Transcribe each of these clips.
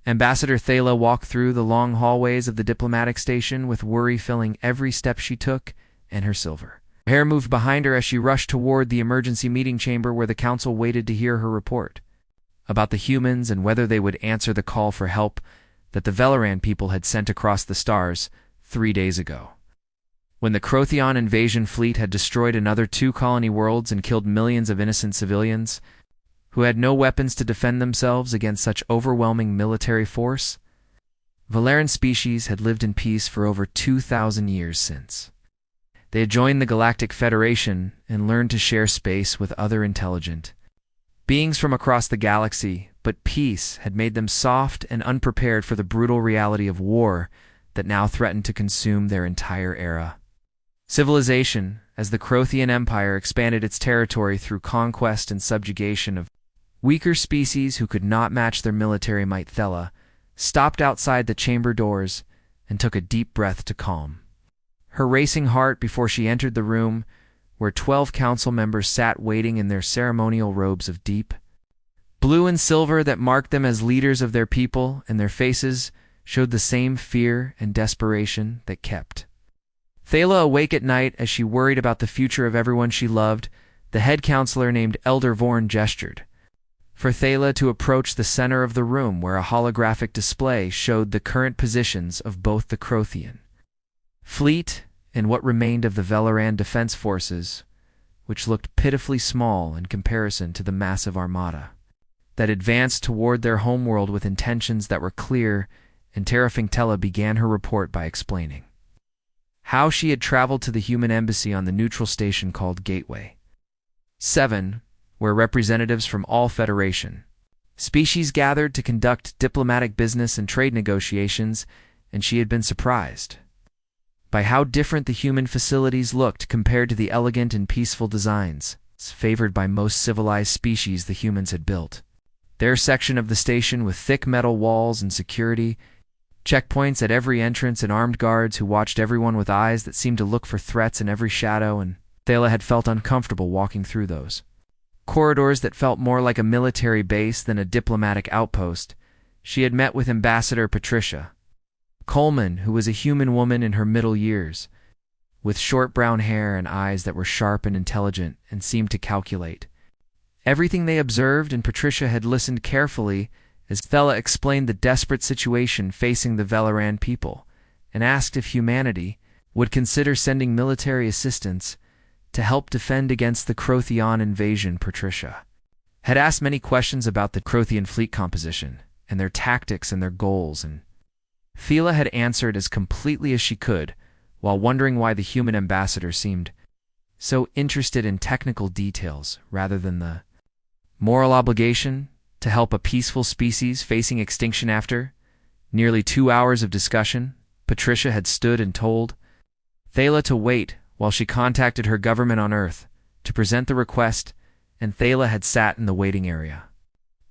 Ambassador Thala walked through the long hallways of the diplomatic station with worry filling every step she took and her silver. Her hair moved behind her as she rushed toward the emergency meeting chamber where the council waited to hear her report about the humans and whether they would answer the call for help that the Velaran people had sent across the stars 3 days ago. When the Crothian invasion fleet had destroyed another 2 colony worlds and killed millions of innocent civilians who had no weapons to defend themselves against such overwhelming military force, Velaran species had lived in peace for over 2,000 years since. They had joined the Galactic Federation and learned to share space with other intelligent beings from across the galaxy, but peace had made them soft and unprepared for the brutal reality of war that now threatened to consume their entire era. Civilization, as the Crothian Empire expanded its territory through conquest and subjugation of weaker species who could not match their military might, Thala stopped outside the chamber doors and took a deep breath to calm her racing heart before she entered the room where 12 council members sat waiting in their ceremonial robes of deep blue and silver that marked them as leaders of their people, and their faces showed the same fear and desperation that kept Thala awake at night as she worried about the future of everyone she loved. The head counselor named Elder Vorn gestured for Thala to approach the center of the room where a holographic display showed the current positions of both the Crothian fleet and what remained of the Velaran defense forces, which looked pitifully small in comparison to the massive armada that advanced toward their homeworld with intentions that were clear, and terrifying. Thala began her report by explaining how she had traveled to the human embassy on the neutral station called Gateway 7, where representatives from all Federation species gathered to conduct diplomatic business and trade negotiations, and she had been surprised by how different the human facilities looked compared to the elegant and peaceful designs favored by most civilized species the humans had built. Their section of the station with thick metal walls and security checkpoints at every entrance and armed guards who watched everyone with eyes that seemed to look for threats in every shadow, and Thala had felt uncomfortable walking through those corridors that felt more like a military base than a diplomatic outpost. She had met with Ambassador Patricia Coleman, who was a human woman in her middle years, with short brown hair and eyes that were sharp and intelligent and seemed to calculate everything they observed, and Patricia had listened carefully as Thala explained the desperate situation facing the Velaran people and asked if humanity would consider sending military assistance to help defend against the Crothian invasion. Patricia had asked many questions about the Crothian fleet composition and their tactics and their goals, and Thala had answered as completely as she could, while wondering why the human ambassador seemed so interested in technical details rather than the moral obligation to help a peaceful species facing extinction. After nearly 2 hours of discussion, Patricia had stood and told Thala to wait while she contacted her government on Earth to present the request, and Thala had sat in the waiting area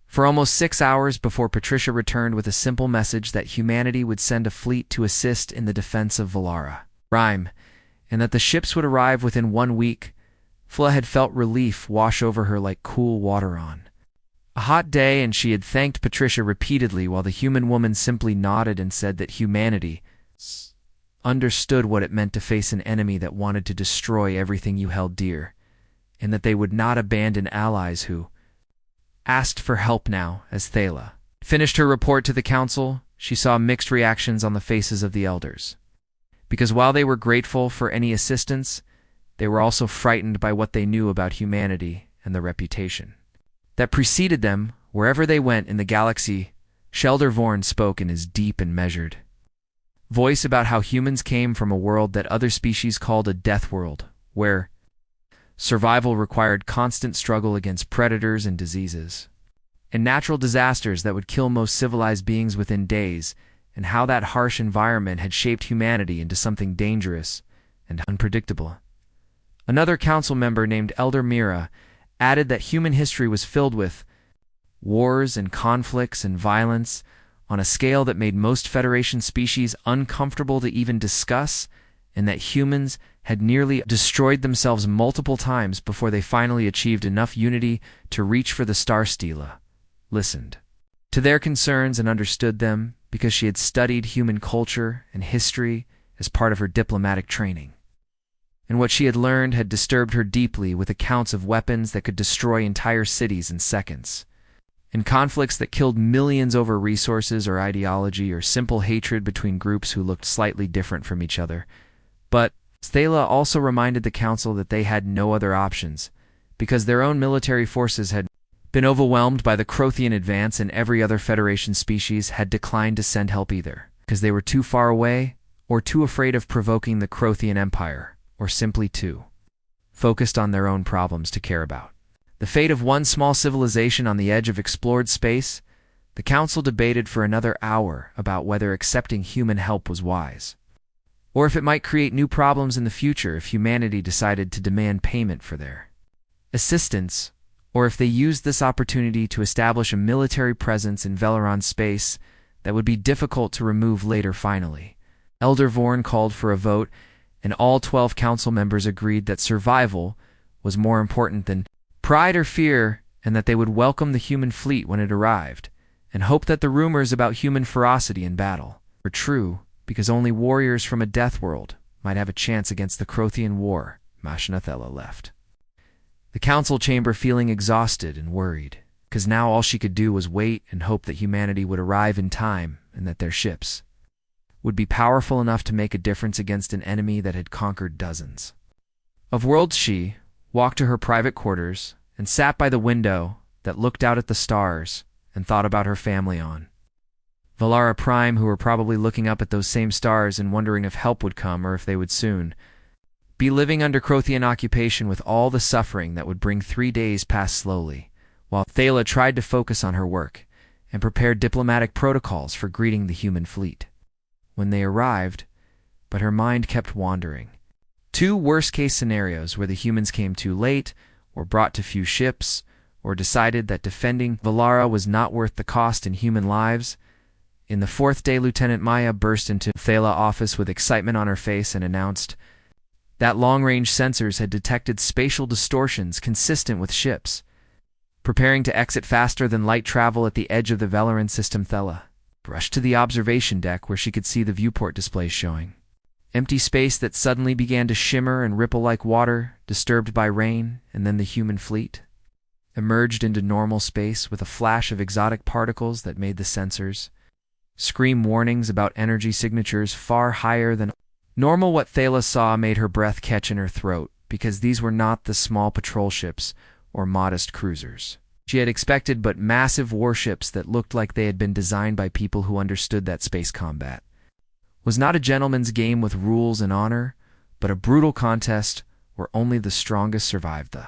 for almost 6 hours before Patricia returned with a simple message that humanity would send a fleet to assist in the defense of Valara, and that the ships would arrive within 1 week. Thala had felt relief wash over her like cool water on a hot day, and she had thanked Patricia repeatedly while the human woman simply nodded and said that humanity understood what it meant to face an enemy that wanted to destroy everything you held dear, and that they would not abandon allies who asked for help. Now, as Thala finished her report to the council, she saw mixed reactions on the faces of the elders, because while they were grateful for any assistance, they were also frightened by what they knew about humanity and the reputation that preceded them wherever they went in the galaxy. Shelder Vorn spoke in his deep and measured voice about how humans came from a world that other species called a Deathworld, where survival required constant struggle against predators and diseases, and natural disasters that would kill most civilized beings within days, and how that harsh environment had shaped humanity into something dangerous and unpredictable. Another council member named Elder Mira added that human history was filled with wars and conflicts and violence on a scale that made most Federation species uncomfortable to even discuss, and that humans had nearly destroyed themselves multiple times before they finally achieved enough unity to reach for the Star Stela. Listened to their concerns and understood them because she had studied human culture and history as part of her diplomatic training. And what she had learned had disturbed her deeply, with accounts of weapons that could destroy entire cities in seconds, and conflicts that killed millions over resources or ideology, or simple hatred between groups who looked slightly different from each other. But Thala also reminded the council that they had no other options, because their own military forces had been overwhelmed by the Crothian advance, and every other Federation species had declined to send help either, because they were too far away, or too afraid of provoking the Crothian Empire, or simply too focused on their own problems to care about the fate of one small civilization on the edge of explored space. The council debated for another hour about whether accepting human help was wise, or if it might create new problems in the future if humanity decided to demand payment for their assistance, or if they used this opportunity to establish a military presence in Veleron space that would be difficult to remove later. Finally, Elder Vorn called for a vote, and all 12 council members agreed that survival was more important than pride or fear, and that they would welcome the human fleet when it arrived, and hope that the rumors about human ferocity in battle were true, because only warriors from a Deathworld might have a chance against the Crothian war. Thala left the council chamber feeling exhausted and worried, because now all she could do was wait and hope that humanity would arrive in time, and that their ships would be powerful enough to make a difference against an enemy that had conquered dozens of worlds. She walked to her private quarters and sat by the window that looked out at the stars and thought about her family on Valara Prime, who were probably looking up at those same stars and wondering if help would come, or if they would soon be living under Crothian occupation with all the suffering that would bring. 3 days passed slowly, while Thala tried to focus on her work and prepare diplomatic protocols for greeting the human fleet when they arrived, but her mind kept wandering. 2 worst-case scenarios where the humans came too late, or brought too few ships, or decided that defending Valara was not worth the cost in human lives. In the 4th day, Lieutenant Maya burst into Thala's office with excitement on her face and announced that long-range sensors had detected spatial distortions consistent with ships preparing to exit faster than light travel at the edge of the Veleran system. Thala rushed to the observation deck, where she could see the viewport displays showing empty space that suddenly began to shimmer and ripple like water disturbed by rain, and then the human fleet emerged into normal space with a flash of exotic particles that made the sensors scream warnings about energy signatures far higher than normal. What Thala saw made her breath catch in her throat, because these were not the small patrol ships or modest cruisers she had expected, but massive warships that looked like they had been designed by people who understood that space combat was not a gentleman's game with rules and honor, but a brutal contest where only the strongest survived. The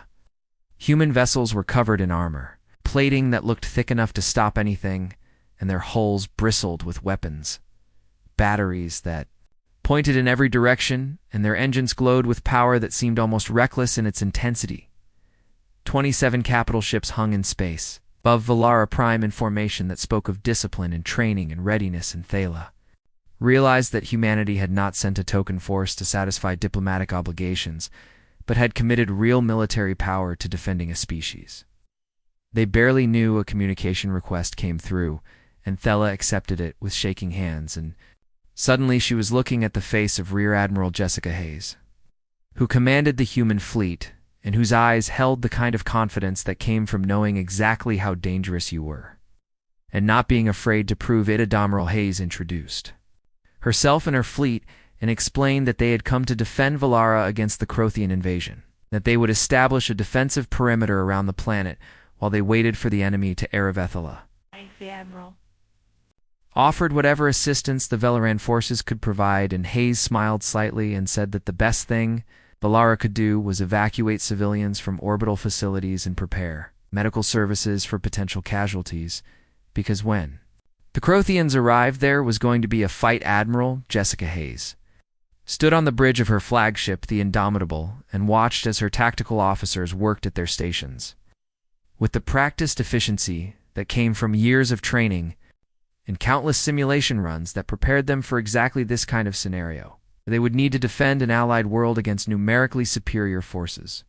human vessels were covered in armor, plating that looked thick enough to stop anything, and their hulls bristled with weapons, batteries that pointed in every direction, and their engines glowed with power that seemed almost reckless in its intensity. 27 capital ships hung in space above Valara Prime in formation that spoke of discipline and training and readiness, and Thala realized that humanity had not sent a token force to satisfy diplomatic obligations, but had committed real military power to defending a species. They barely knew a communication request came through, and Thala accepted it with shaking hands, and suddenly she was looking at the face of Rear Admiral Jessica Hayes, who commanded the human fleet, and whose eyes held the kind of confidence that came from knowing exactly how dangerous you were, and not being afraid to prove it. Admiral Hayes introduced herself and her fleet and explained that they had come to defend Valara against the Crothian invasion, that they would establish a defensive perimeter around the planet while they waited for the enemy to arrive. Thala The Admiral offered whatever assistance the Veleran forces could provide, and Hayes smiled slightly and said that the best thing Valara could do was evacuate civilians from orbital facilities and prepare medical services for potential casualties, because when the Crothians arrived, there was going to be a fight. Admiral Jessica Hayes stood on the bridge of her flagship, the Indomitable, and watched as her tactical officers worked at their stations. With the practiced efficiency that came from years of training and countless simulation runs that prepared them for exactly this kind of scenario, they would need to defend an allied world against numerically superior forces.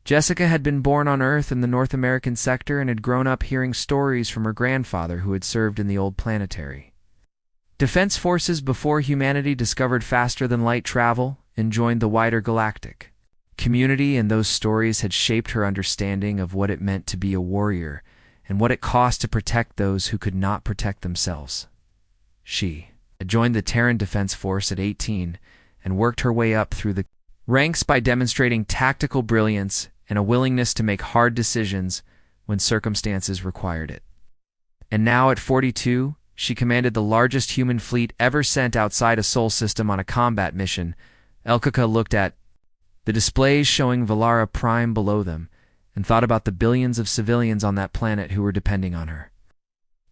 Jessica had been born on Earth in the North American sector and had grown up hearing stories from her grandfather who had served in the old planetary defense forces before humanity discovered faster-than-light travel and joined the wider galactic community, and those stories had shaped her understanding of what it meant to be a warrior and what it cost to protect those who could not protect themselves. She had joined the Terran Defense Force at 18 and worked her way up through the ranks by demonstrating tactical brilliance and a willingness to make hard decisions when circumstances required it. And now at 42, she commanded the largest human fleet ever sent outside a Sol system on a combat mission. Elkaka looked at the displays showing Valara Prime below them and thought about the billions of civilians on that planet who were depending on her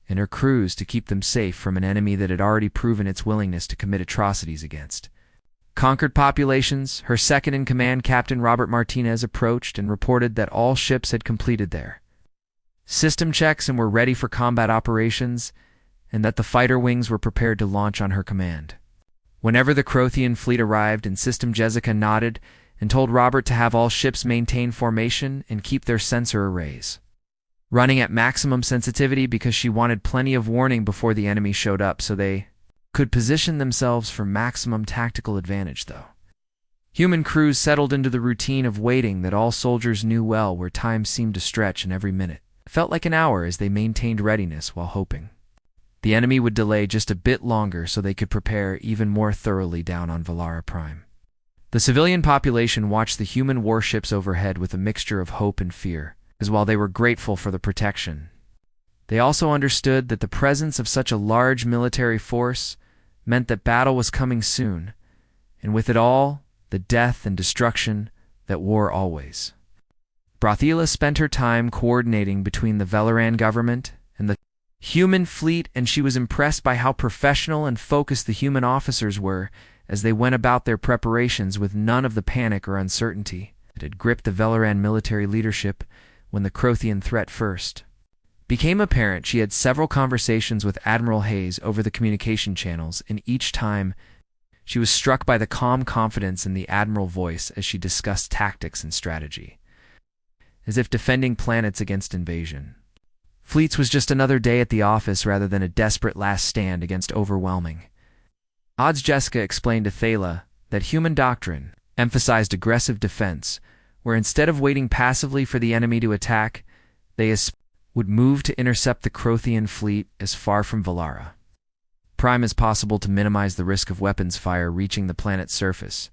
and her crews to keep them safe from an enemy that had already proven its willingness to commit atrocities against conquered populations. Her second-in-command, Captain Robert Martinez, approached and reported that all ships had completed their system checks and were ready for combat operations, and that the fighter wings were prepared to launch on her command. Whenever the Crothian fleet arrived in system, Jessica nodded and told Robert to have all ships maintain formation and keep their sensor arrays running at maximum sensitivity because she wanted plenty of warning before the enemy showed up so they could position themselves for maximum tactical advantage. Though human crews settled into the routine of waiting that all soldiers knew well, where time seemed to stretch and every minute felt like an hour as they maintained readiness while hoping the enemy would delay just a bit longer so they could prepare even more thoroughly down on Valara Prime. The civilian population watched the human warships overhead with a mixture of hope and fear, as while they were grateful for the protection, they also understood that the presence of such a large military force meant that battle was coming soon, and with it all, the death and destruction that war always. Brathila spent her time coordinating between the Velaran government and the human fleet, and she was impressed by how professional and focused the human officers were as they went about their preparations with none of the panic or uncertainty that had gripped the Velaran military leadership when the Crothian threat first became apparent. She had several conversations with Admiral Hayes over the communication channels, and each time she was struck by the calm confidence in the Admiral voice as she discussed tactics and strategy, as if defending planets against invasion fleets was just another day at the office rather than a desperate last stand against overwhelming odds. Jessica explained to Thala that human doctrine emphasized aggressive defense, where instead of waiting passively for the enemy to attack, they would move to intercept the Crothian fleet as far from Valara Prime as possible to minimize the risk of weapons fire reaching the planet's surface,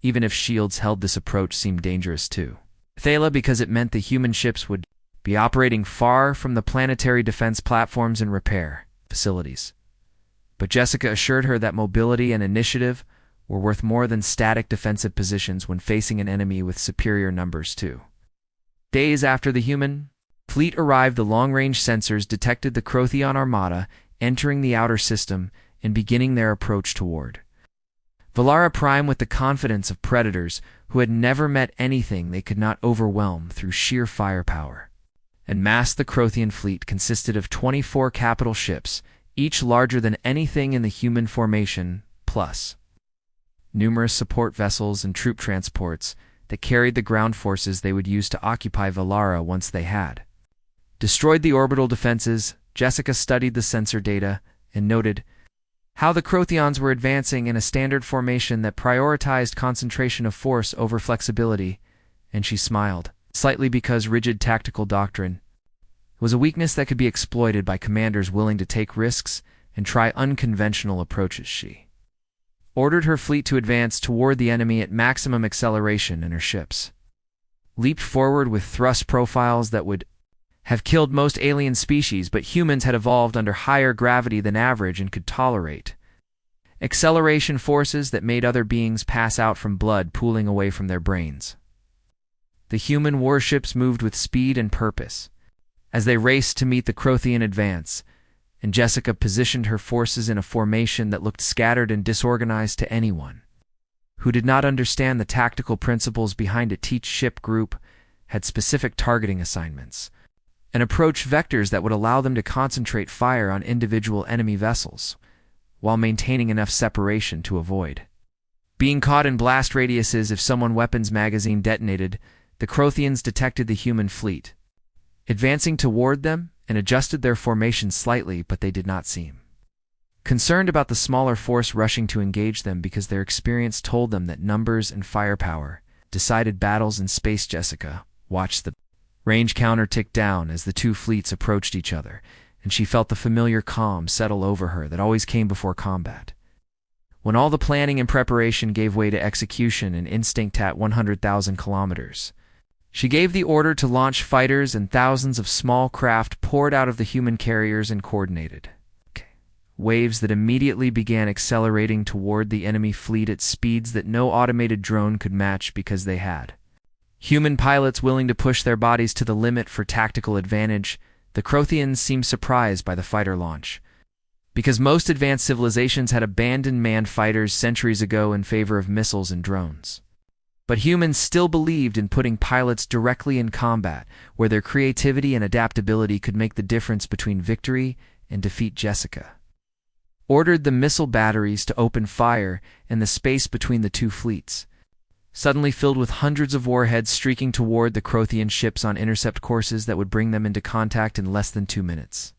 even if shields held. This approach seemed dangerous to Thala because it meant the human ships would be operating far from the planetary defense platforms and repair facilities. But Jessica assured her that mobility and initiative were worth more than static defensive positions when facing an enemy with superior numbers too. Days after the human fleet arrived, the long-range sensors detected the Crothian armada entering the outer system and beginning their approach toward Valara Prime with the confidence of predators who had never met anything they could not overwhelm through sheer firepower. And mass, the Crothian fleet consisted of 24 capital ships, each larger than anything in the human formation, plus numerous support vessels and troop transports that carried the ground forces they would use to occupy Valara once they had destroyed the orbital defenses. Jessica studied the sensor data and noted how the Crothians were advancing in a standard formation that prioritized concentration of force over flexibility, and she smiled slightly because rigid tactical doctrine was a weakness that could be exploited by commanders willing to take risks and try unconventional approaches. She ordered her fleet to advance toward the enemy at maximum acceleration, and her ships leaped forward with thrust profiles that would have killed most alien species, but humans had evolved under higher gravity than average and could tolerate acceleration forces that made other beings pass out from blood pooling away from their brains. The human warships moved with speed and purpose as they raced to meet the Crothian advance, and Jessica positioned her forces in a formation that looked scattered and disorganized to anyone who did not understand the tactical principles behind it. Each ship group had specific targeting assignments and approach vectors that would allow them to concentrate fire on individual enemy vessels while maintaining enough separation to avoid being caught in blast radiuses if someone's weapons magazine detonated. the Crothians detected the human fleet, advancing toward them, and adjusted their formation slightly, but they did not seem concerned about the smaller force rushing to engage them because their experience told them that numbers and firepower decided battles in space. Jessica watched the range counter tick down as the two fleets approached each other, and she felt the familiar calm settle over her that always came before combat. When all the planning and preparation gave way to execution and instinct at 100,000 kilometers, she gave the order to launch fighters, and thousands of small craft poured out of the human carriers and coordinated waves that immediately began accelerating toward the enemy fleet at speeds that no automated drone could match because they had human pilots willing to push their bodies to the limit for tactical advantage. The Crothians seemed surprised by the fighter launch, because most advanced civilizations had abandoned manned fighters centuries ago in favor of missiles and drones. But humans still believed in putting pilots directly in combat, where their creativity and adaptability could make the difference between victory and defeat. Jessica ordered the missile batteries to open fire, and the space between the two fleets suddenly filled with hundreds of warheads streaking toward the Crothian ships on intercept courses that would bring them into contact in less than 2 minutes.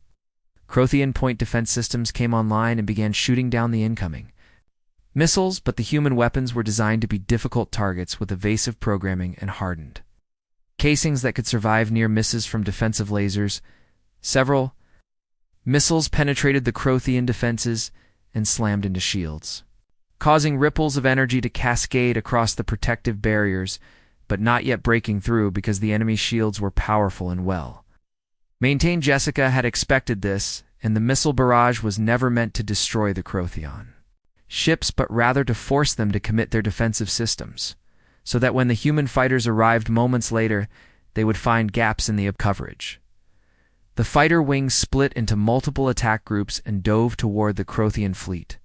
Crothian point defense systems came online and began shooting down the incoming missiles, but the human weapons were designed to be difficult targets with evasive programming and hardened casings that could survive near misses from defensive lasers. Several missiles penetrated the Crothian defenses and slammed into shields, causing ripples of energy to cascade across the protective barriers, but not yet breaking through because the enemy shields were powerful and well maintained. Jessica had expected this, and the missile barrage was never meant to destroy the Crothian ships, but rather to force them to commit their defensive systems, so that when the human fighters arrived moments later, they would find gaps in the coverage. The fighter wings split into multiple attack groups and dove toward the Crothian fleet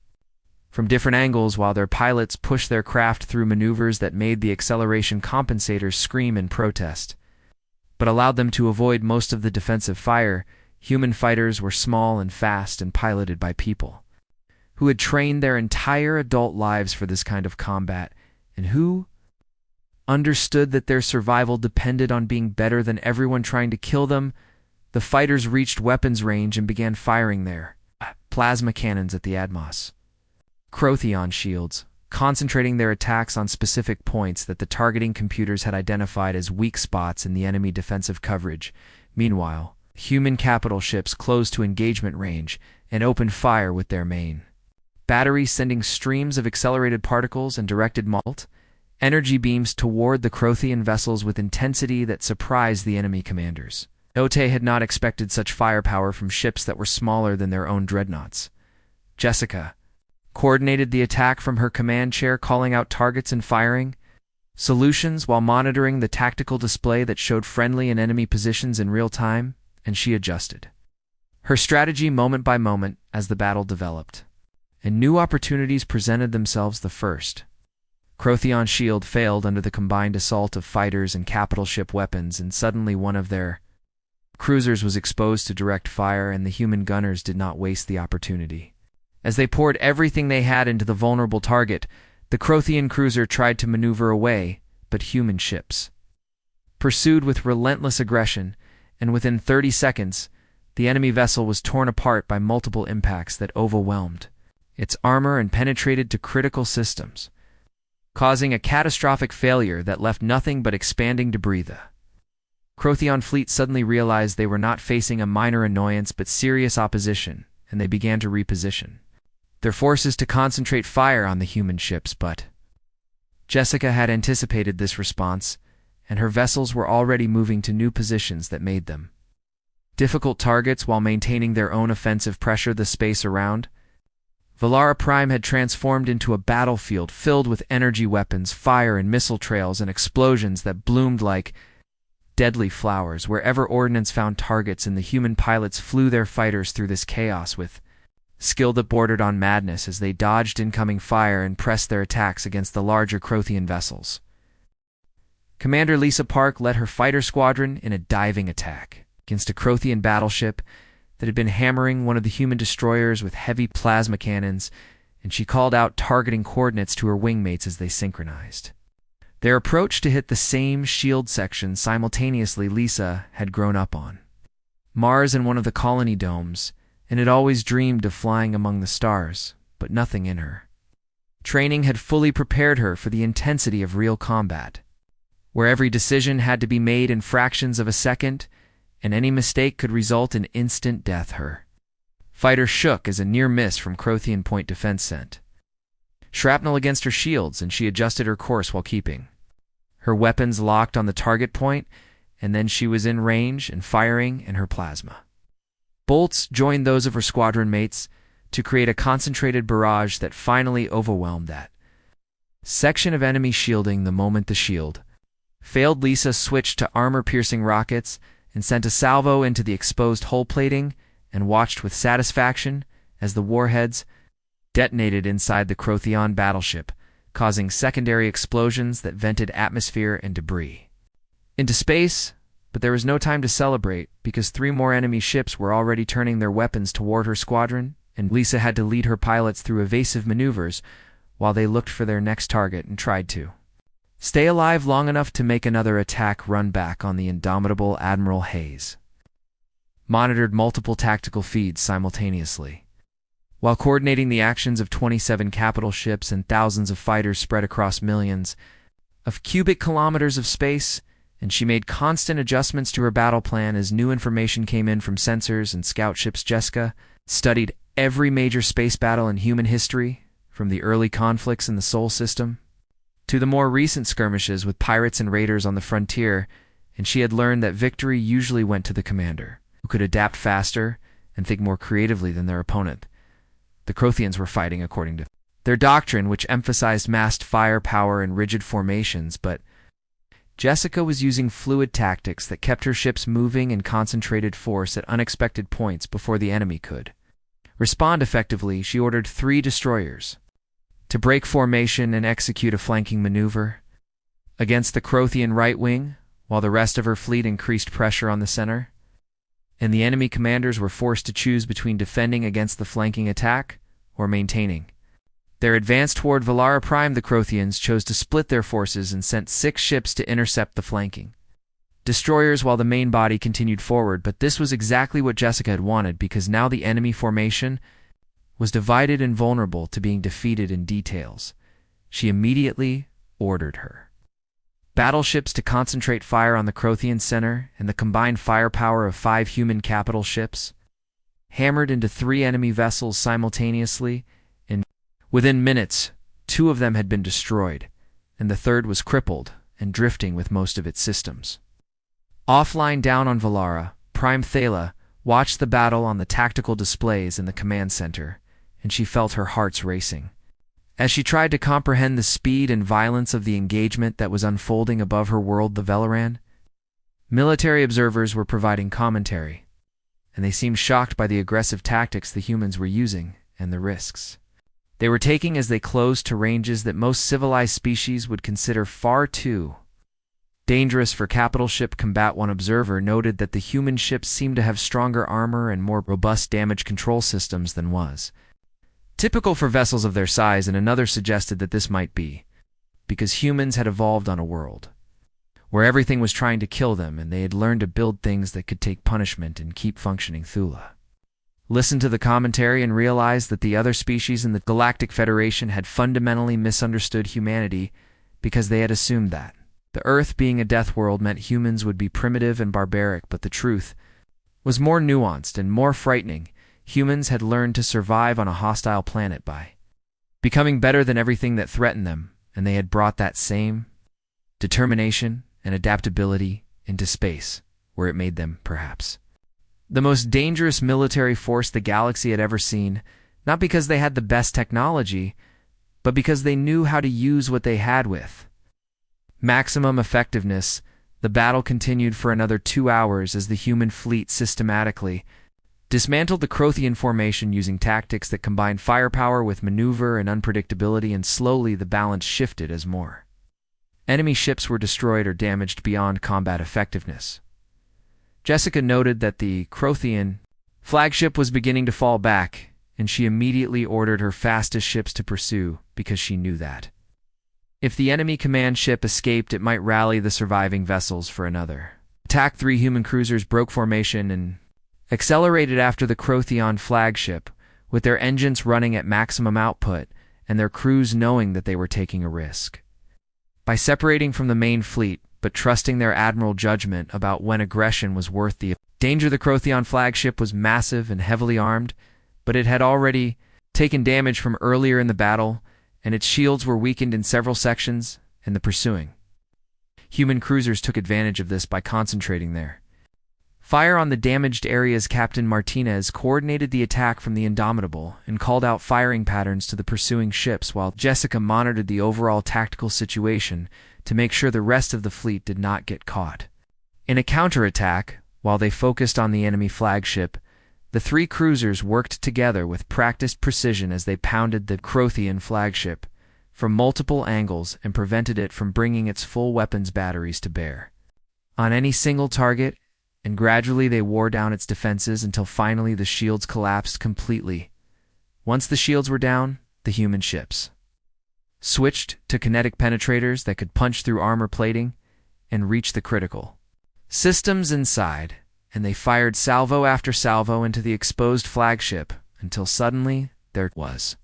from different angles, while their pilots pushed their craft through maneuvers that made the acceleration compensators scream in protest, but allowed them to avoid most of the defensive fire. Human fighters were small and fast and piloted by people who had trained their entire adult lives for this kind of combat, and who understood that their survival depended on being better than everyone trying to kill them. The fighters reached weapons range and began firing their plasma cannons at the Admos Crothian shields, concentrating their attacks on specific points that the targeting computers had identified as weak spots in the enemy defensive coverage. Meanwhile, human capital ships closed to engagement range and opened fire with their main batteries, sending streams of accelerated particles and directed energy beams toward the Crothian vessels with intensity that surprised the enemy commanders. Ote had not expected such firepower from ships that were smaller than their own dreadnoughts. Jessica coordinated the attack from her command chair, calling out targets and firing solutions while monitoring the tactical display that showed friendly and enemy positions in real time, and she adjusted her strategy moment by moment as the battle developed, and new opportunities presented themselves. The first Crothian shield failed under the combined assault of fighters and capital ship weapons, and suddenly one of their cruisers was exposed to direct fire, and the human gunners did not waste the opportunity. As they poured everything they had into the vulnerable target, the Crothian cruiser tried to maneuver away, but human ships pursued with relentless aggression, and within 30 seconds, the enemy vessel was torn apart by multiple impacts that overwhelmed its armor and penetrated to critical systems, causing a catastrophic failure that left nothing but expanding debris. The Crothian fleet suddenly realized they were not facing a minor annoyance but serious opposition, and they began to reposition their forces to concentrate fire on the human ships. But Jessica had anticipated this response, and her vessels were already moving to new positions that made them difficult targets while maintaining their own offensive pressure. The space around Valara Prime had transformed into a battlefield filled with energy weapons, fire and missile trails, and explosions that bloomed like deadly flowers wherever ordnance found targets, and the human pilots flew their fighters through this chaos with skill that bordered on madness as they dodged incoming fire and pressed their attacks against the larger Crothian vessels. Commander Lisa Park led her fighter squadron in a diving attack against a Crothian battleship that had been hammering one of the human destroyers with heavy plasma cannons, and she called out targeting coordinates to her wingmates as they synchronized. Their approach to hit the same shield section simultaneously Lisa had grown up on. Mars in one of the colony domes, and had always dreamed of flying among the stars, but nothing in her. Training had fully prepared her for the intensity of real combat, where every decision had to be made in fractions of a second, and any mistake could result in instant death. Her fighter shook as a near miss from Crothian point defense sent shrapnel against her shields, and she adjusted her course while keeping her weapons locked on the target point, and then she was in range and firing in her plasma bolts joined those of her squadron mates to create a concentrated barrage that finally overwhelmed that section of enemy shielding. The moment the shield failed, Lisa switched to armor-piercing rockets and sent a salvo into the exposed hull plating, and watched with satisfaction as the warheads detonated inside the Crothian battleship, causing secondary explosions that vented atmosphere and debris into space. But there was no time to celebrate, because 3 more enemy ships were already turning their weapons toward her squadron, and Lisa had to lead her pilots through evasive maneuvers while they looked for their next target and tried to stay alive long enough to make another attack run back on the indomitable Admiral Hayes. Monitored multiple tactical feeds simultaneously, while coordinating the actions of 27 capital ships and thousands of fighters spread across millions of cubic kilometers of space, and she made constant adjustments to her battle plan as new information came in from sensors and scout ships. Jessica studied every major space battle in human history, from the early conflicts in the Sol system to the more recent skirmishes with pirates and raiders on the frontier, and she had learned that victory usually went to the commander, who could adapt faster and think more creatively than their opponent. The Crothians were fighting according to their doctrine, which emphasized massed firepower and rigid formations, but Jessica was using fluid tactics that kept her ships moving in concentrated force at unexpected points before the enemy could respond effectively. She ordered 3 destroyers to break formation and execute a flanking maneuver against the Crothian right wing, while the rest of her fleet increased pressure on the center, and the enemy commanders were forced to choose between defending against the flanking attack or maintaining their advance toward Valara Prime. The Crothians chose to split their forces and sent 6 ships to intercept the flanking destroyers while the main body continued forward, but this was exactly what Jessica had wanted, because now the enemy formation was divided and vulnerable to being defeated in details. She immediately ordered her battleships to concentrate fire on the Crothian center, and the combined firepower of 5 human capital ships hammered into 3 enemy vessels simultaneously, and within minutes 2 of them had been destroyed, and the third was crippled and drifting with most of its systems offline. Down on Valara, Prime Thala watched the battle on the tactical displays in the command center, and she felt her hearts racing as she tried to comprehend the speed and violence of the engagement that was unfolding above her world, the Velaran. Military observers were providing commentary, and they seemed shocked by the aggressive tactics the humans were using and the risks they were taking as they closed to ranges that most civilized species would consider far too dangerous for capital ship combat. One observer noted that the human ships seemed to have stronger armor and more robust damage control systems than was typical for vessels of their size, and another suggested that this might be because humans had evolved on a world where everything was trying to kill them, and they had learned to build things that could take punishment and keep functioning. Thula listened to the commentary and realized that the other species in the Galactic Federation had fundamentally misunderstood humanity, because they had assumed that the Earth, being a death world, meant humans would be primitive and barbaric, but the truth was more nuanced and more frightening. Humans had learned to survive on a hostile planet by becoming better than everything that threatened them, and they had brought that same determination and adaptability into space, where it made them, perhaps, the most dangerous military force the galaxy had ever seen, not because they had the best technology, but because they knew how to use what they had with maximum effectiveness. The battle continued for another 2 hours as the human fleet systematically dismantled the Crothian formation using tactics that combined firepower with maneuver and unpredictability, and slowly the balance shifted as more enemy ships were destroyed or damaged beyond combat effectiveness. Jessica noted that the Crothian flagship was beginning to fall back, and she immediately ordered her fastest ships to pursue, because she knew that If the enemy command ship escaped, it might rally the surviving vessels for another attack. 3 human cruisers broke formation and accelerated after the Crothian flagship, with their engines running at maximum output and their crews knowing that they were taking a risk. By separating from the main fleet, but trusting their admiral judgment about when aggression was worth the danger, the Crothian flagship was massive and heavily armed, but it had already taken damage from earlier in the battle, and its shields were weakened in several sections, and the pursuing human cruisers took advantage of this by concentrating their fire on the damaged areas. Captain Martinez coordinated the attack from the Indomitable and called out firing patterns to the pursuing ships, while Jessica monitored the overall tactical situation to make sure the rest of the fleet did not get caught. In a counterattack, while they focused on the enemy flagship, the 3 cruisers worked together with practiced precision as they pounded the Crothian flagship from multiple angles and prevented it from bringing its full weapons batteries to bear on any single target, and gradually they wore down its defenses until finally the shields collapsed completely. Once the shields were down, the human ships switched to kinetic penetrators that could punch through armor plating and reach the critical systems inside, and they fired salvo after salvo into the exposed flagship until suddenly there was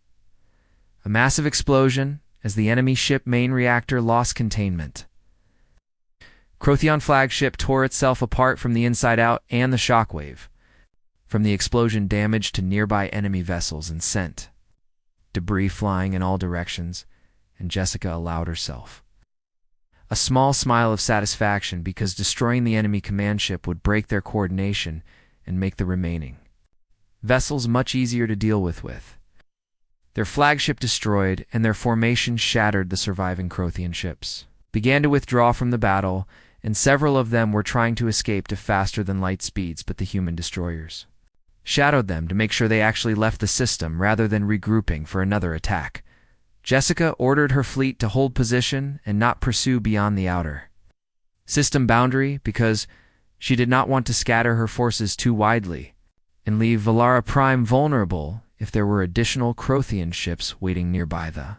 a massive explosion as the enemy ship main reactor lost containment. Crothian flagship tore itself apart from the inside out, and the shockwave from the explosion damaged to nearby enemy vessels and sent debris flying in all directions, and Jessica allowed herself a small smile of satisfaction because destroying the enemy command ship would break their coordination and make the remaining vessels much easier to deal with. Their flagship destroyed and their formation shattered, the surviving Crothian ships began to withdraw from the battle, and several of them were trying to escape to faster-than-light speeds, but the human destroyers shadowed them to make sure they actually left the system rather than regrouping for another attack. Jessica ordered her fleet to hold position and not pursue beyond the outer system boundary because she did not want to scatter her forces too widely and leave Valara Prime vulnerable if there were additional Crothian ships waiting nearby. The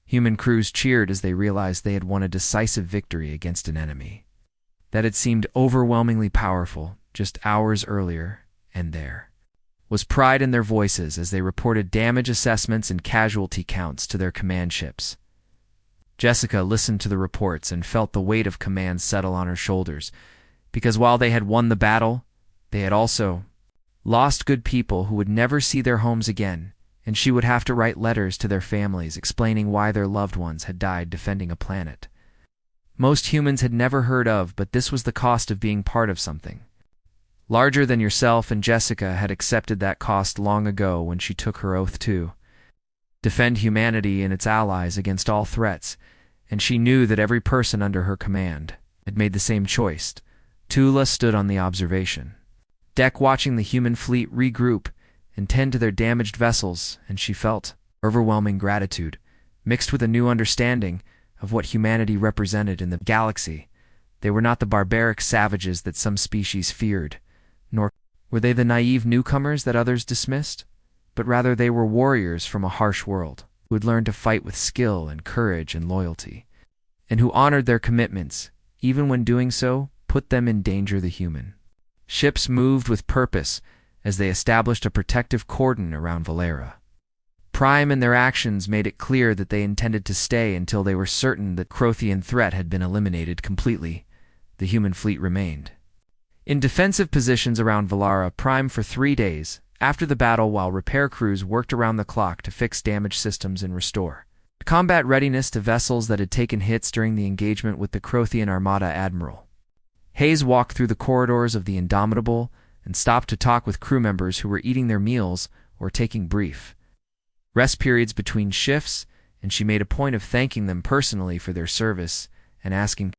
human crews cheered as they realized they had won a decisive victory against an enemy that had seemed overwhelmingly powerful just hours earlier, and there was pride in their voices as they reported damage assessments and casualty counts to their command ships. Jessica listened to the reports and felt the weight of command settle on her shoulders, because while they had won the battle, they had also lost good people who would never see their homes again, and she would have to write letters to their families explaining why their loved ones had died defending a planet most humans had never heard of, but this was the cost of being part of something larger than yourself, and Jessica had accepted that cost long ago when she took her oath to defend humanity and its allies against all threats, and she knew that every person under her command had made the same choice. Tula stood on the observation deck watching the human fleet regroup and tend to their damaged vessels, and she felt overwhelming gratitude, mixed with a new understanding of what humanity represented in the galaxy. They were not the barbaric savages that some species feared, nor were they the naive newcomers that others dismissed, but rather they were warriors from a harsh world who had learned to fight with skill and courage and loyalty, and who honored their commitments, even when doing so put them in danger. The human ships moved with purpose as they established a protective cordon around Valara Prime, and their actions made it clear that they intended to stay until they were certain that Crothian threat had been eliminated completely. The human fleet remained in defensive positions around Valara Prime for 3 days after the battle, while repair crews worked around the clock to fix damaged systems and restore combat readiness to vessels that had taken hits during the engagement with the Crothian Armada Admiral. Hayes walked through the corridors of the Indomitable and stopped to talk with crew members who were eating their meals or taking brief rest periods between shifts, and she made a point of thanking them personally for their service and asking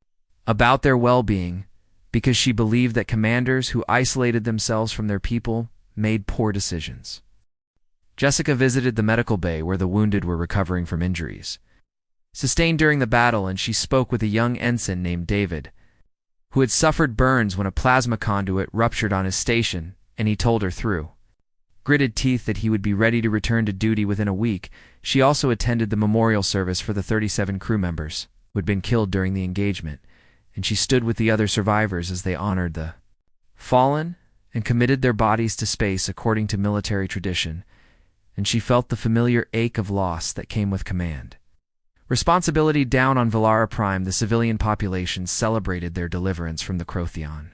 about their well-being, because she believed that commanders who isolated themselves from their people made poor decisions. Jessica visited the medical bay where the wounded were recovering from injuries sustained during the battle, and she spoke with a young ensign named David, who had suffered burns when a plasma conduit ruptured on his station, and he told her through gritted teeth that he would be ready to return to duty within a week, she also attended the memorial service for the 37 crew members who had been killed during the engagement, and she stood with the other survivors as they honored the fallen and committed their bodies to space according to military tradition, and she felt the familiar ache of loss that came with command. Responsibility down on Valara Prime, the civilian population celebrated their deliverance from the Crothion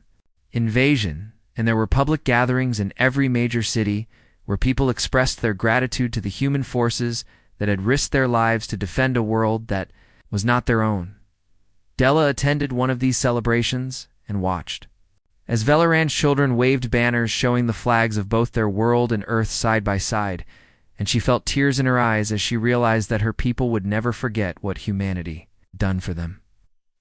invasion, and there were public gatherings in every major city where people expressed their gratitude to the human forces that had risked their lives to defend a world that was not their own. Della attended one of these celebrations and watched as Velaran's children waved banners showing the flags of both their world and Earth side by side, and she felt tears in her eyes as she realized that her people would never forget what humanity had done for them.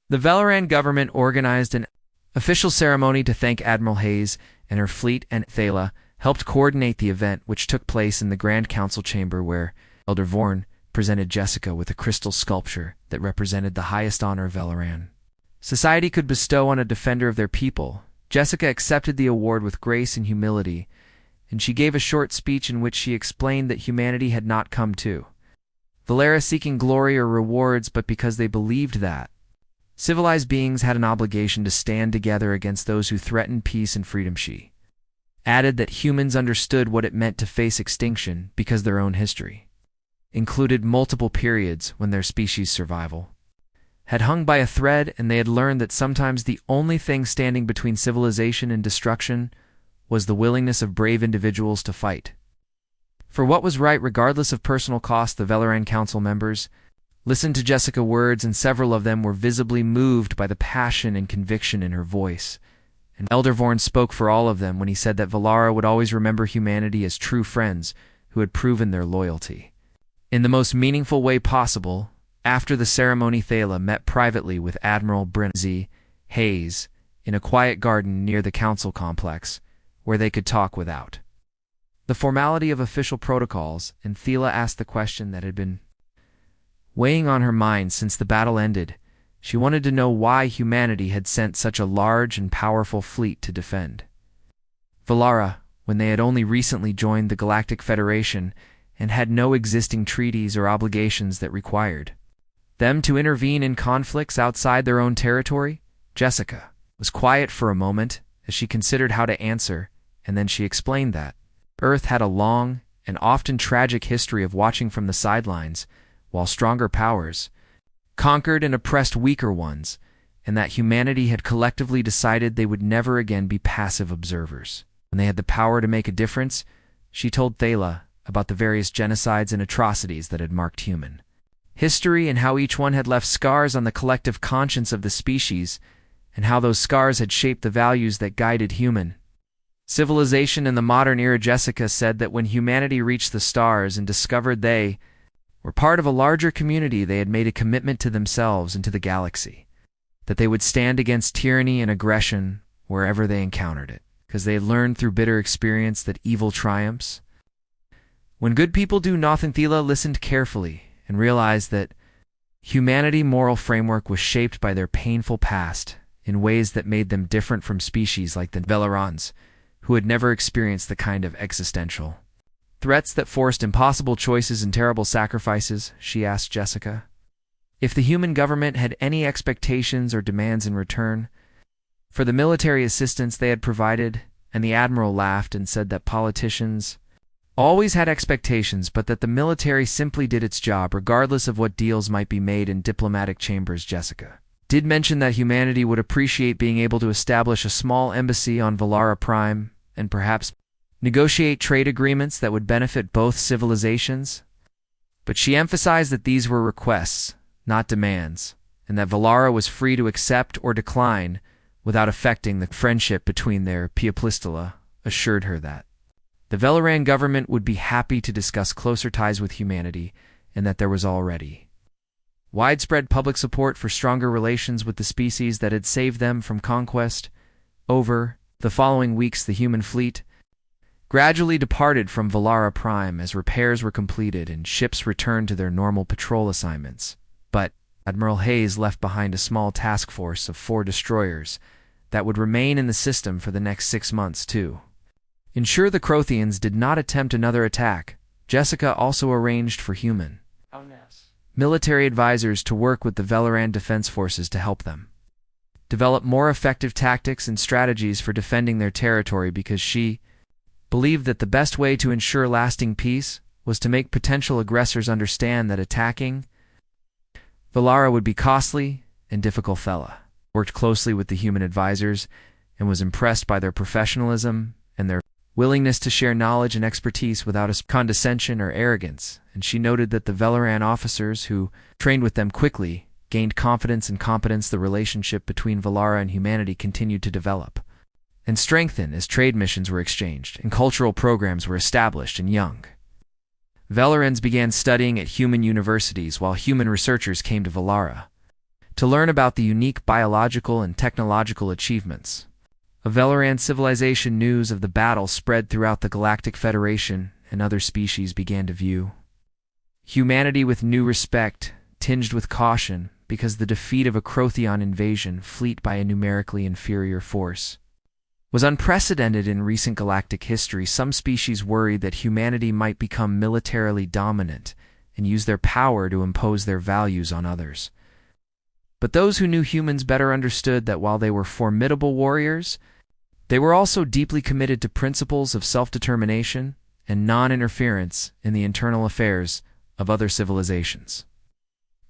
The Velaran government organized an official ceremony to thank Admiral Hayes and her fleet, and Thala helped coordinate the event, which took place in the Grand Council chamber, where Elder Vorn presented Jessica with a crystal sculpture that represented the highest honor Velaran society could bestow on a defender of their people. Jessica accepted the award with grace and humility, and she gave a short speech in which she explained that humanity had not come to Valara seeking glory or rewards, but because they believed that civilized beings had an obligation to stand together against those who threatened peace and freedom. She added that humans understood what it meant to face extinction because their own history included multiple periods when their species' survival had hung by a thread, and they had learned that sometimes the only thing standing between civilization and destruction was the willingness of brave individuals to fight for what was right, regardless of personal cost. The Velaran Council members listened to Jessica's words, and several of them were visibly moved by the passion and conviction in her voice. And Elder Vorn spoke for all of them when he said that Valara would always remember humanity as true friends who had proven their loyalty in the most meaningful way possible. After the ceremony, Thala met privately with Admiral Brynzy Hayes in a quiet garden near the council complex, where they could talk without the formality of official protocols, and Thala asked the question that had been weighing on her mind since the battle ended. She wanted to know why humanity had sent such a large and powerful fleet to defend Valara when they had only recently joined the Galactic Federation and had no existing treaties or obligations that required them to intervene in conflicts outside their own territory. Jessica was quiet for a moment as she considered how to answer, and then she explained that Earth had a long and often tragic history of watching from the sidelines while stronger powers conquered and oppressed weaker ones, and that humanity had collectively decided they would never again be passive observers. When they had the power to make a difference, she told Thala about the various genocides and atrocities that had marked human history, and how each one had left scars on the collective conscience of the species, and how those scars had shaped the values that guided human civilization in the modern era. Jessica said that when humanity reached the stars and discovered they were part of a larger community, they had made a commitment to themselves and to the galaxy, that they would stand against tyranny and aggression wherever they encountered it, because they had learned through bitter experience that evil triumphs when good people do nothing. Thala listened carefully and realized that humanity's moral framework was shaped by their painful past in ways that made them different from species like the Velarans, who had never experienced the kind of existential threats that forced impossible choices and terrible sacrifices. She asked Jessica if the human government had any expectations or demands in return for the military assistance they had provided, and the Admiral laughed and said that politicians always had expectations, but that the military simply did its job regardless of what deals might be made in diplomatic chambers. Jessica did mention that humanity would appreciate being able to establish a small embassy on Valara Prime and perhaps negotiate trade agreements that would benefit both civilizations. But she emphasized that these were requests, not demands, and that Valara was free to accept or decline without affecting the friendship between their Peoplistula, assured her that the Velaran government would be happy to discuss closer ties with humanity, and that there was already widespread public support for stronger relations with the species that had saved them from conquest. Over the following weeks, the human fleet gradually departed from Valara Prime as repairs were completed and ships returned to their normal patrol assignments. But Admiral Hayes left behind a small task force of 4 destroyers that would remain in the system for the next 6 months to ensure the Crothians did not attempt another attack, Jessica also arranged for human military advisors to work with the Velaran defense forces to help them develop more effective tactics and strategies for defending their territory, because she believed that the best way to ensure lasting peace was to make potential aggressors understand that attacking Valara would be costly and difficult. Fella worked closely with the human advisors and was impressed by their professionalism and their willingness to share knowledge and expertise without a condescension or arrogance, and she noted that the Velaran officers who trained with them quickly gained confidence and competence. The relationship between Valara and humanity continued to develop and strengthen as trade missions were exchanged and cultural programs were established in young. Velarans began studying at human universities while human researchers came to Valara to learn about the unique biological and technological achievements of Velaran civilization. News of the battle spread throughout the Galactic Federation, and other species began to view humanity with new respect, tinged with caution, because the defeat of a Crothian invasion fleet by a numerically inferior force was unprecedented in recent galactic history. Some species worried that humanity might become militarily dominant and use their power to impose their values on others. But those who knew humans better understood that while they were formidable warriors, they were also deeply committed to principles of self-determination and non-interference in the internal affairs of other civilizations.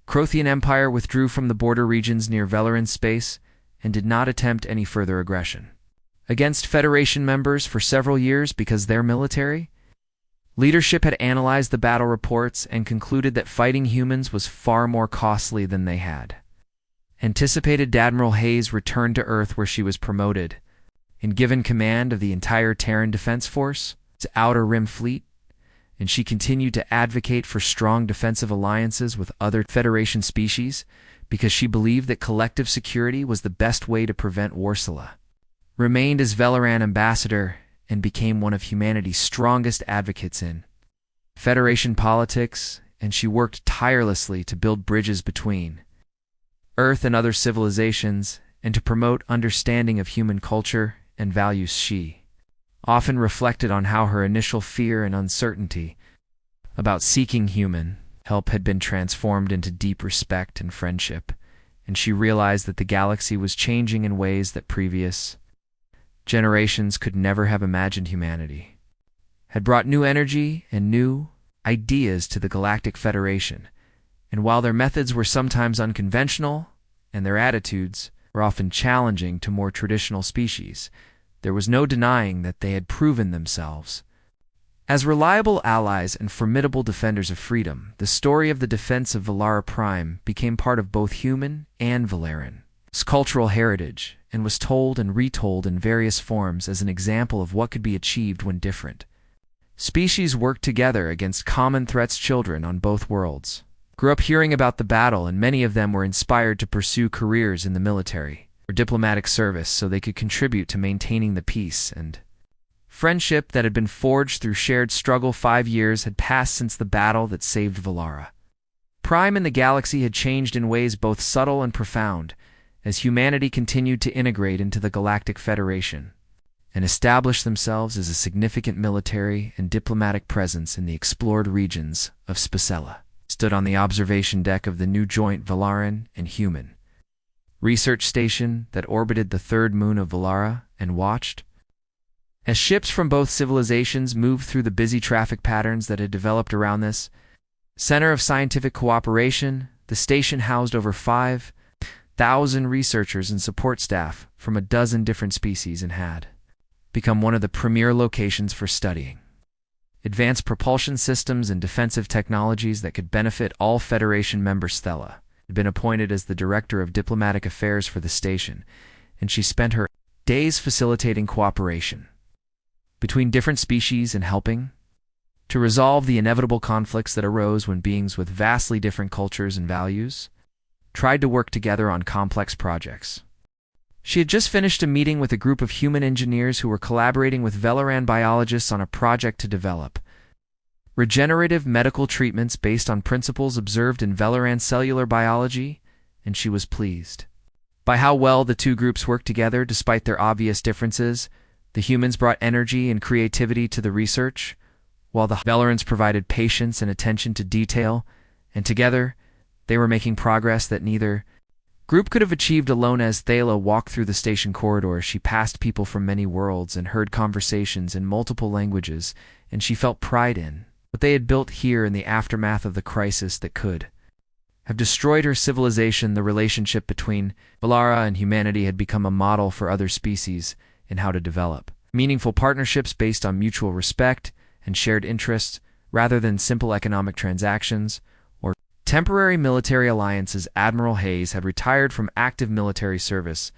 Crothian Empire withdrew from the border regions near Velaran space and did not attempt any further aggression against Federation members for several years, because their military leadership had analyzed the battle reports and concluded that fighting humans was far more costly than they had anticipated. Admiral Hayes returned to Earth, where she was promoted and given command of the entire Terran Defense Force, its Outer Rim fleet, and she continued to advocate for strong defensive alliances with other Federation species because she believed that collective security was the best way to prevent Warsala. Remained as Velaran ambassador and became one of humanity's strongest advocates in Federation politics, and she worked tirelessly to build bridges between Earth and other civilizations and to promote understanding of human culture and values. She often reflected on how her initial fear and uncertainty about seeking human help had been transformed into deep respect and friendship, and she realized that the galaxy was changing in ways that previous generations could never have imagined. Humanity had brought new energy and new ideas to the Galactic Federation, and while their methods were sometimes unconventional and their attitudes were often challenging to more traditional species, there was no denying that they had proven themselves as reliable allies and formidable defenders of freedom. The story of the defense of Valara Prime became part of both human and Velaran's cultural heritage and was told and retold in various forms as an example of what could be achieved when different species worked together against common threats. Children on both worlds grew up hearing about the battle, and many of them were inspired to pursue careers in the military or diplomatic service so they could contribute to maintaining the peace and friendship that had been forged through shared struggle. 5 years had passed since the battle that saved Valara Prime, and the galaxy had changed in ways both subtle and profound as humanity continued to integrate into the Galactic Federation and establish themselves as a significant military and diplomatic presence in the explored regions of Spicella. Stood on the observation deck of the new joint Velaran and human research station that orbited the third moon of Valara and watched as ships from both civilizations moved through the busy traffic patterns that had developed around this center of scientific cooperation. The station housed over 5,000 researchers and support staff from a dozen different species and had become one of the premier locations for studying advanced propulsion systems and defensive technologies that could benefit all Federation members. Stella had been appointed as the Director of Diplomatic Affairs for the station, and she spent her days facilitating cooperation between different species and helping to resolve the inevitable conflicts that arose when beings with vastly different cultures and values tried to work together on complex projects. She had just finished a meeting with a group of human engineers who were collaborating with Velaran biologists on a project to develop regenerative medical treatments based on principles observed in Velaran cellular biology, and she was pleased by how well the two groups worked together despite their obvious differences. The humans brought energy and creativity to the research, while the Velerans provided patience and attention to detail, and together, they were making progress that neither group could have achieved alone. As Thala walked through the station corridor, she passed people from many worlds and heard conversations in multiple languages, and she felt pride in what they had built here in the aftermath of the crisis that could have destroyed her civilization. The relationship between Valara and humanity had become a model for other species in how to develop meaningful partnerships based on mutual respect and shared interests, rather than simple economic transactions or temporary military alliances. Admiral Hayes had retired from active military service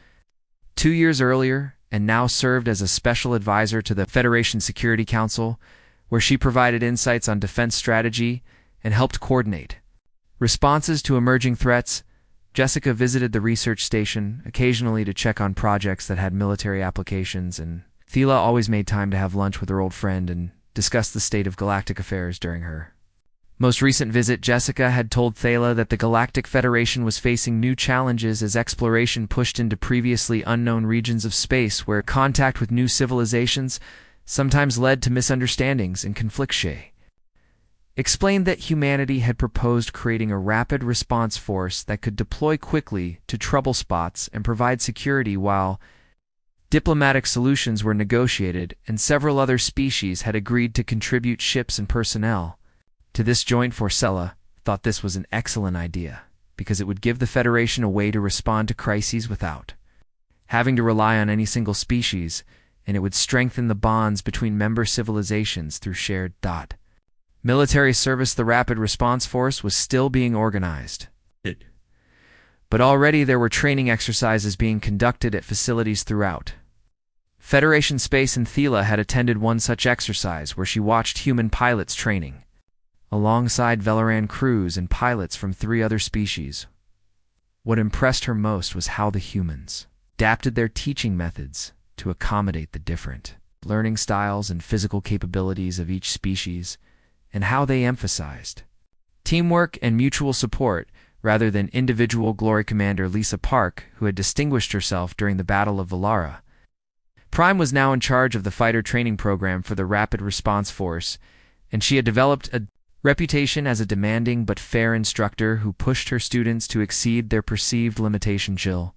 2 years earlier and now served as a special advisor to the Federation Security Council, where she provided insights on defense strategy and helped coordinate responses to emerging threats. Jessica visited the research station occasionally to check on projects that had military applications, and Thala always made time to have lunch with her old friend and discuss the state of galactic affairs during her most recent visit. Jessica had told Thala that the Galactic Federation was facing new challenges as exploration pushed into previously unknown regions of space, where contact with new civilizations sometimes led to misunderstandings and conflict. She explained that humanity had proposed creating a rapid response force that could deploy quickly to trouble spots and provide security, while diplomatic solutions were negotiated and several other species had agreed to contribute ships and personnel to this joint force. Thala thought this was an excellent idea because it would give the Federation a way to respond to crises without having to rely on any single species, and it would strengthen the bonds between member civilizations through shared military service. The Rapid Response Force was still being organized, but already there were training exercises being conducted at facilities throughout Federation space, and Thala had attended one such exercise where she watched human pilots training alongside Velaran crews and pilots from 3 other species. What impressed her most was how the humans adapted their teaching methods to accommodate the different learning styles and physical capabilities of each species, and how they emphasized teamwork and mutual support rather than individual glory. Commander Lisa Park, who had distinguished herself during the Battle of Valara Prime, was now in charge of the fighter training program for the Rapid Response Force, and she had developed a reputation as a demanding but fair instructor who pushed her students to exceed their perceived limitations. Jill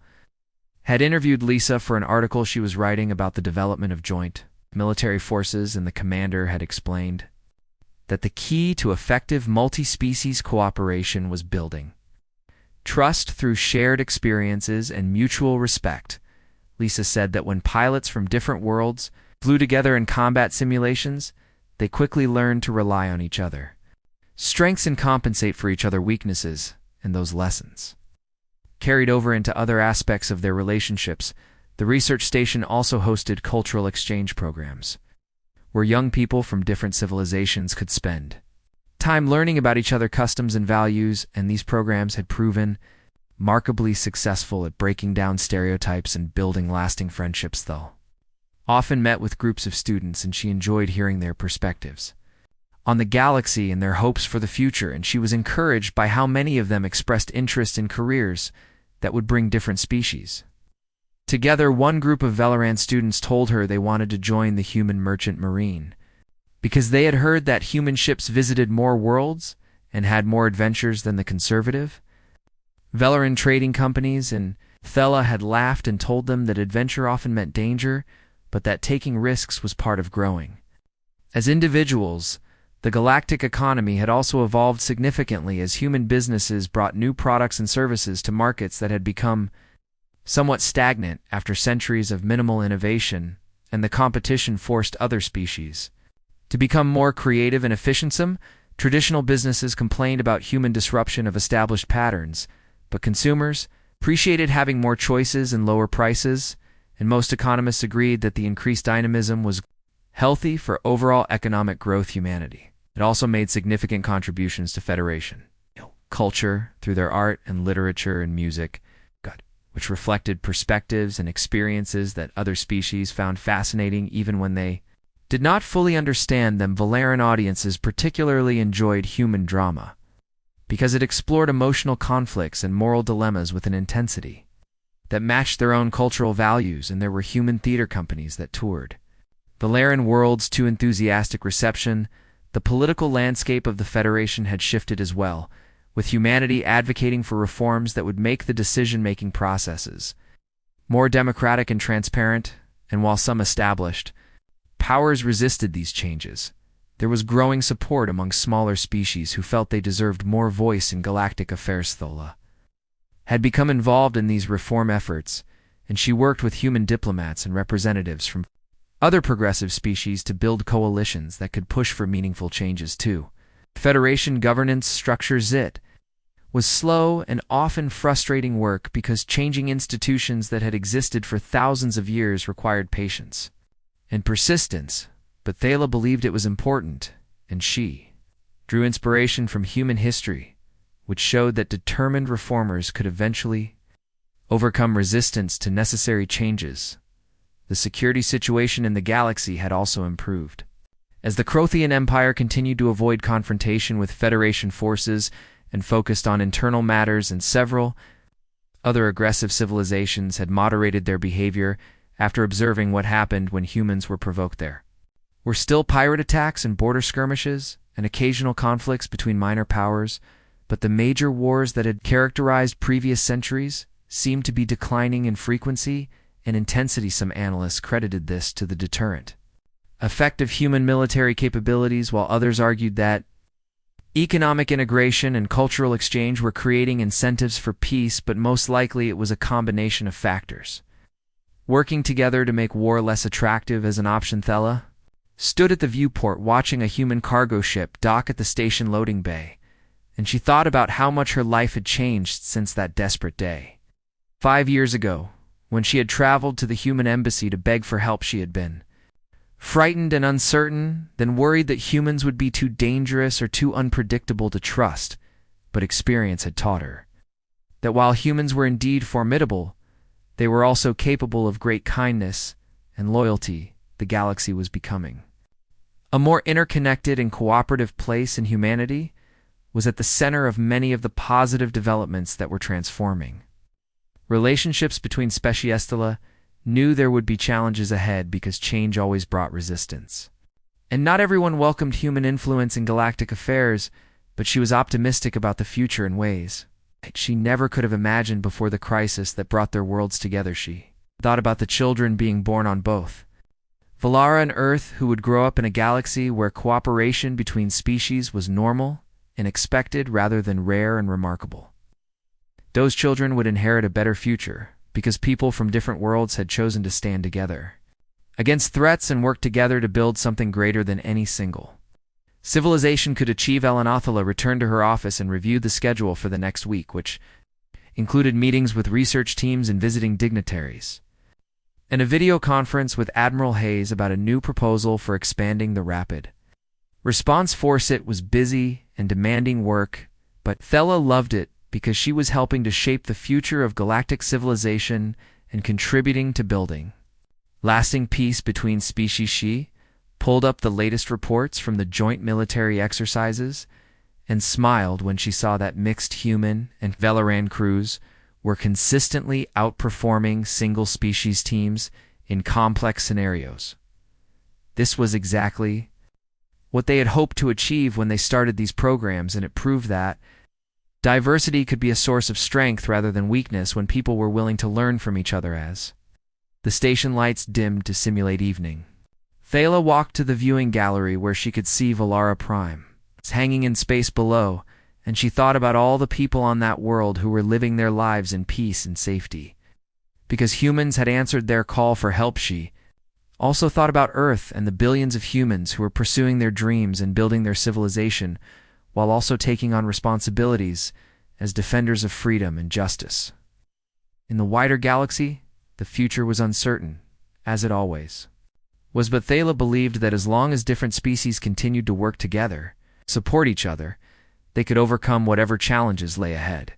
had interviewed Lisa for an article she was writing about the development of joint military forces, and the commander had explained that the key to effective multi-species cooperation was building trust through shared experiences and mutual respect. Lisa said that when pilots from different worlds flew together in combat simulations, they quickly learned to rely on each other strengths and compensate for each other's weaknesses, and those lessons carried over into other aspects of their relationships. The research station also hosted cultural exchange programs, where young people from different civilizations could spend time learning about each other's customs and values, and these programs had proven remarkably successful at breaking down stereotypes and building lasting friendships. Though often met with groups of students, and she enjoyed hearing their perspectives on the galaxy and their hopes for the future, and she was encouraged by how many of them expressed interest in careers that would bring different species together. One group of Velaran students told her they wanted to join the human merchant marine because they had heard that human ships visited more worlds and had more adventures than the conservative Velaran trading companies, and Thala had laughed and told them that adventure often meant danger, but that taking risks was part of growing as individuals. The galactic economy had also evolved significantly as human businesses brought new products and services to markets that had become somewhat stagnant after centuries of minimal innovation, and the competition forced other species to become more creative and efficient. Some traditional businesses complained about human disruption of established patterns, but consumers appreciated having more choices and lower prices, and most economists agreed that the increased dynamism was healthy for overall economic growth. Humanity had also made significant contributions to Federation culture through their art and literature and music, which reflected perspectives and experiences that other species found fascinating even when they did not fully understand them. Velaran audiences particularly enjoyed human drama because it explored emotional conflicts and moral dilemmas with an intensity that matched their own cultural values, and there were human theater companies that toured Valerian world's too enthusiastic reception, the political landscape of the Federation had shifted as well, with humanity advocating for reforms that would make the decision-making processes more democratic and transparent, and while some established powers resisted these changes, there was growing support among smaller species who felt they deserved more voice in galactic affairs. Thola had become involved in these reform efforts, and she worked with human diplomats and representatives from other progressive species to build coalitions that could push for meaningful changes too. Federation governance structures was slow and often frustrating work because changing institutions that had existed for thousands of years required patience and persistence, but Thala believed it was important, and she drew inspiration from human history, which showed that determined reformers could eventually overcome resistance to necessary changes. The security situation in the galaxy had also improved. As the Crothian Empire continued to avoid confrontation with Federation forces and focused on internal matters, and several other aggressive civilizations had moderated their behavior after observing what happened when humans were provoked. There were still pirate attacks and border skirmishes and occasional conflicts between minor powers, but the major wars that had characterized previous centuries seemed to be declining in frequency and intensity. Some analysts credited this to the deterrent effect of human military capabilities, while others argued that economic integration and cultural exchange were creating incentives for peace, but most likely it was a combination of factors working together to make war less attractive as an option. Thala stood at the viewport watching a human cargo ship dock at the station loading bay, and she thought about how much her life had changed since that desperate day 5 years ago, when she had traveled to the human embassy to beg for help. She had been frightened and uncertain, then worried that humans would be too dangerous or too unpredictable to trust, but experience had taught her that while humans were indeed formidable, they were also capable of great kindness and loyalty. The galaxy was becoming a more interconnected and cooperative place, and humanity was at the center of many of the positive developments that were transforming relationships between species. Thala knew there would be challenges ahead because change always brought resistance, and not everyone welcomed human influence in galactic affairs, but she was optimistic about the future in ways she never could have imagined before the crisis that brought their worlds together. She thought about the children being born on both Valara and Earth, who would grow up in a galaxy where cooperation between species was normal and expected rather than rare and remarkable. Those children would inherit a better future because people from different worlds had chosen to stand together against threats and work together to build something greater than any single civilization could achieve. Thala returned to her office and reviewed the schedule for the next week, which included meetings with research teams and visiting dignitaries, and a video conference with Admiral Hayes about a new proposal for expanding the Rapid Response Force. It was busy and demanding work, but Thala loved it because she was helping to shape the future of galactic civilization and contributing to building lasting peace between species. She pulled up the latest reports from the joint military exercises and smiled when she saw that mixed human and Valerian crews were consistently outperforming single-species teams in complex scenarios. This was exactly what they had hoped to achieve when they started these programs, and it proved that diversity could be a source of strength rather than weakness when people were willing to learn from each other. As the station lights dimmed to simulate evening, Thala walked to the viewing gallery where she could see Valara Prime hanging in space below, and she thought about all the people on that world who were living their lives in peace and safety because humans had answered their call for help. She also thought about Earth and the billions of humans who were pursuing their dreams and building their civilization while also taking on responsibilities as defenders of freedom and justice. In the wider galaxy, the future was uncertain, as it always was, but Thala believed that as long as different species continued to work together, support each other, they could overcome whatever challenges lay ahead.